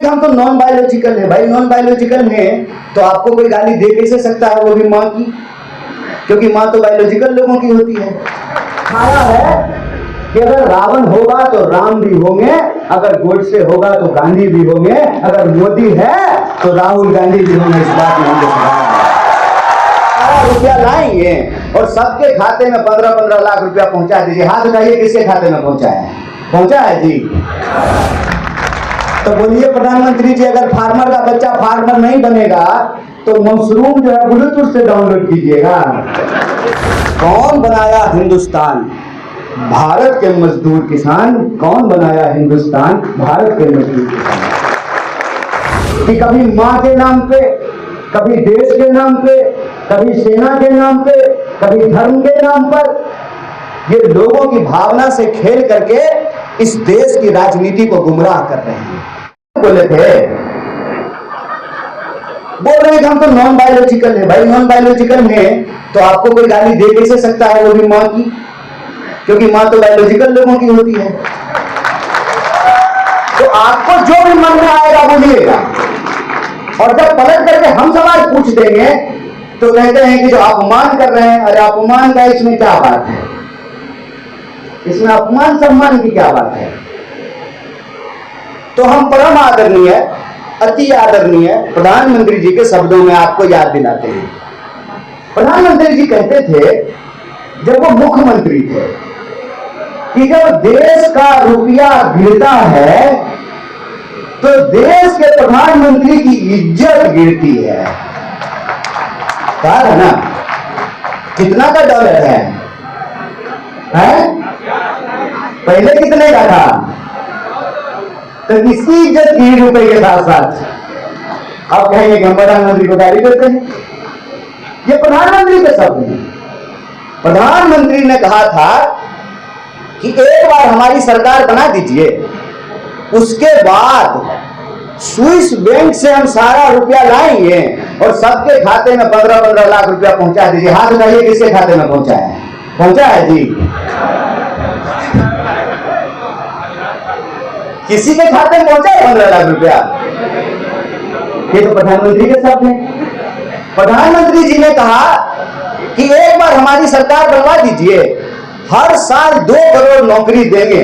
हम तो non biological है। भाई नॉन बायोलॉजिकल है तो आपको कोई गाली दे कैसे सकता है, वो भी माँ की, क्योंकि माँ तो बायोलॉजिकल लोगों की होती है। खाया है कि अगर रावण होगा तो राम भी होंगे, अगर गोडसे होगा तो गांधी भी होंगे, अगर मोदी है तो राहुल गांधी भी होंगे। इस बात में हम रुपया लाएंगे और सबके खाते में 15-15 लाख रुपया पहुंचा दीजिए। हाथ उठाइए, किसके खाते में पहुंचा है? पहुंचा है जी। तो बोलिए प्रधानमंत्री जी, अगर फार्मर का बच्चा फार्मर नहीं बनेगा तो मशरूम जो है ब्लूटूथ से डाउनलोड कीजिएगा। कौन बनाया हिंदुस्तान? भारत के मजदूर किसान। कौन बनाया हिंदुस्तान? भारत के मजदूर किसान। कि कभी माँ के नाम पे, कभी देश के नाम पे, कभी सेना के नाम पे, कभी धर्म के नाम पर, ये लोगों की भावना से खेल करके इस देश की राजनीति को गुमराह कर रहे हैं। बोल रहे हैं कि हम तो नॉन बायोलॉजिकल है। भाई नॉन बायोलॉजिकल है तो आपको कोई गाली दे कैसे सकता है, वो भी माँ की, क्योंकि माँ तो बायोलॉजिकल लोगों की होती है। तो आपको जो भी मन में आएगा बोलिएगा, और जब पलट करके हम सवाल पूछ देंगे तो कहते हैं कि जो अपमान कर रहे हैं। अरे अपमान का इसमें क्या बात है? इसमें अपमान सम्मान की क्या बात है? तो हम परम आदरणीय, अति आदरणीय प्रधानमंत्री जी के शब्दों में आपको याद दिलाते हैं। प्रधानमंत्री जी कहते थे जब वो मुख्यमंत्री थे कि जब देश का रुपया गिरता है तो देश के प्रधानमंत्री की इज्जत गिरती है। कहा है ना? कितना का डॉलर है? पहले कितने का था? तो इसकी इज्जत 3 रुपए के साथ साथ आप कहेंगे कि हम प्रधानमंत्री को गाली देते हैं। ये प्रधानमंत्री के शब्द हैं। प्रधानमंत्री ने कहा था कि एक बार हमारी सरकार बना दीजिए, उसके बाद स्विस बैंक से हम सारा रुपया लाएंगे और सबके खाते में 15-15 लाख रुपया पहुंचा दीजिए। हाथ उठाइए, किसके खाते में पहुंचा है? पहुंचा है जी। किसी के खाते में पहुंचा है 15 लाख रुपया? ये तो प्रधानमंत्री के शब्द हैं। प्रधानमंत्री जी ने कहा कि एक बार हमारी सरकार बनवा दीजिए, हर साल 2 करोड़ नौकरी देंगे।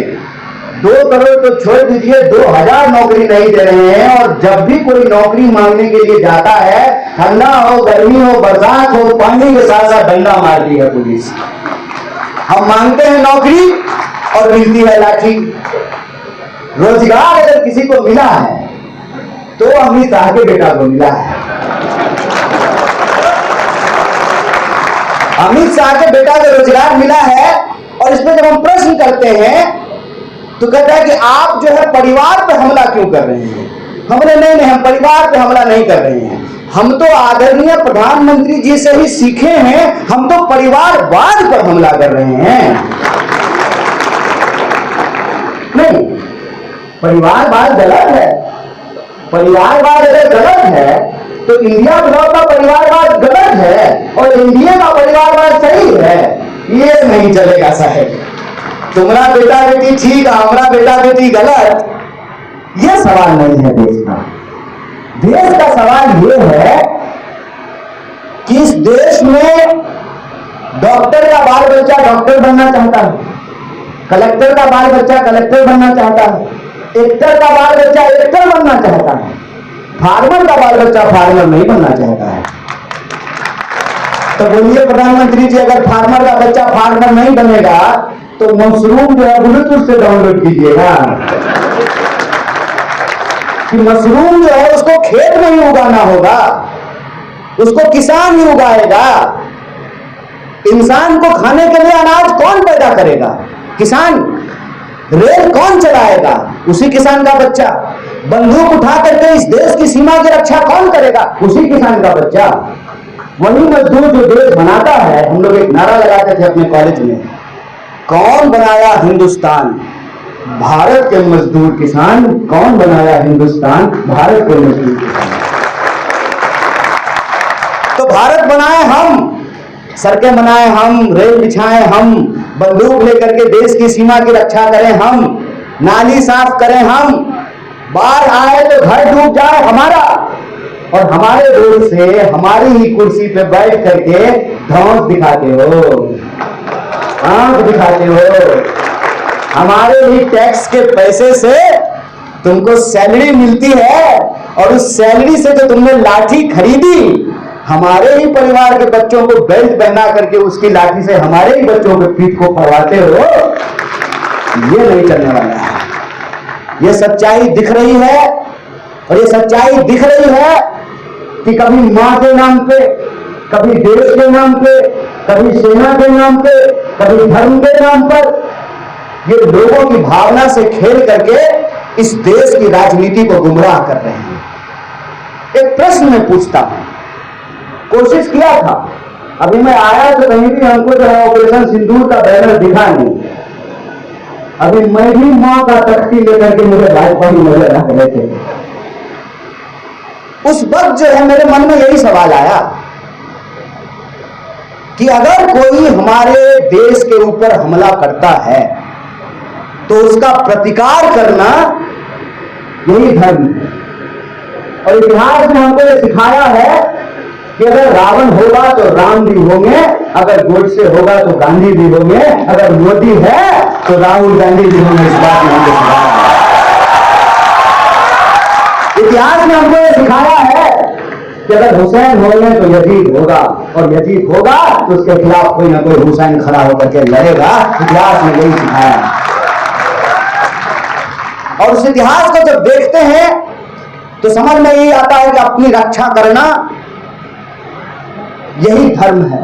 2 करोड़ तो छोड़ दीजिए, 2000 नौकरी नहीं दे रहे हैं। और जब भी कोई नौकरी मांगने के लिए जाता है, ठंडा हो, गर्मी हो, बरसात हो, पानी के साथ साथ डंडा मारती है पुलिस। हम मांगते हैं नौकरी और मिलती है लाठी। रोजगार अगर किसी को मिला है तो अमित शाह के बेटा को मिला है। अमित शाह के बेटा को रोजगार मिला है। और इसमें जब हम प्रश्न करते हैं तो कहता है कि आप जो है परिवार पर हमला क्यों कर रहे हैं? हमने नहीं, हम परिवार पर हमला नहीं कर रहे हैं। हम तो आदरणीय प्रधानमंत्री जी से ही सीखे हैं, हम तो परिवारवाद पर हमला कर रहे हैं। नहीं, परिवारवाद गलत है। परिवारवाद अगर गलत है तो इंडिया ब्लॉक का परिवारवाद गलत है और इंडिया का परिवारवाद सही है। ये नहीं चलेगा साहब। तुम्हारा बेटा बेटी ठीक, हमारा बेटा बेटी गलत, ये सवाल नहीं है देश का। देश का सवाल ये है कि इस देश में डॉक्टर का बाल बच्चा डॉक्टर बनना चाहता है, कलेक्टर का बाल बच्चा कलेक्टर बनना चाहता है, एक्टर का बाल बच्चा एक्टर बनना चाहता है, फार्मर का बाल बच्चा फार्मर नहीं बनना चाहता है। तो बोलिए प्रधानमंत्री जी, अगर फार्मर का बच्चा फार्मर नहीं बनेगा तो मशरूम जो है ब्लूटूथ से डाउनलोड कीजिएगा। कि मशरूम जो है उसको खेत में ही उगाना होगा, उसको किसान ही उगाएगा। इंसान को खाने के लिए अनाज कौन पैदा करेगा? किसान। रेल कौन चलाएगा? उसी किसान का बच्चा। बंदूक उठा करके इस देश की सीमा की रक्षा कौन करेगा? उसी किसान का बच्चा। वही मजदूर जो देश बनाता है। हम लोग एक नारा लगाते थे अपने कॉलेज में, कौन बनाया हिंदुस्तान? भारत के मजदूर किसान। कौन बनाया हिंदुस्तान? भारत के मजदूर किसान। तो भारत बनाए हम, सड़कें बनाए हम, रेल बिछाएं हम, बंदूक लेकर के देश की सीमा की रक्षा करें हम, नाली साफ करें हम, बाढ़ आए तो घर डूब जाए हमारा, और हमारे वोट से हमारी ही कुर्सी पे बैठ करके धौंस दिखाते हो, आंख दिखाते हो। हमारे ही टैक्स के पैसे से तुमको सैलरी मिलती है, और उस सैलरी से जो तुमने लाठी खरीदी, हमारे ही परिवार के बच्चों को बेल्ट पहना करके उसकी लाठी से हमारे ही बच्चों के पीठ को फड़वाते हो। ये नहीं चलने वाला है। ये सच्चाई दिख रही है, और ये सच्चाई दिख रही है कि कभी मां के नाम पे, कभी देश के नाम पे, कभी सेना के नाम पे, कभी धर्म के नाम पर ये लोगों की भावना से खेल करके इस देश की राजनीति को गुमराह कर रहे हैं। एक प्रश्न मैं पूछता हूं, कोशिश किया था, अभी मैं आया तो कहीं भी हमको जो है ऑपरेशन सिंदूर का बैनर दिखा नहीं। अभी मैं भी मां का तख्ती लेकर के मुझे भाजपा में नजर आ रहे थे। उस वक्त जो है मेरे मन में यही सवाल आया कि अगर कोई हमारे देश के ऊपर हमला करता है तो उसका प्रतिकार करना यही धर्म है। और इतिहास में हमको ये सिखाया है कि अगर रावण होगा तो राम भी होंगे, अगर गोडसे होगा तो गांधी भी होंगे, अगर मोदी है तो राहुल गांधी भी होंगे। इस बात में हमको सिखाया है, इतिहास में हमको ये सिखाया है कि अगर हुसैन होंगे तो यजीद होगा, और यजीद होगा तो उसके खिलाफ कोई ना कोई हुसैन खड़ा होकर के लड़ेगा। इतिहास में यही सिखाया है। और उस इतिहास को जब देखते हैं तो समझ में यही आता है कि अपनी रक्षा करना यही धर्म है।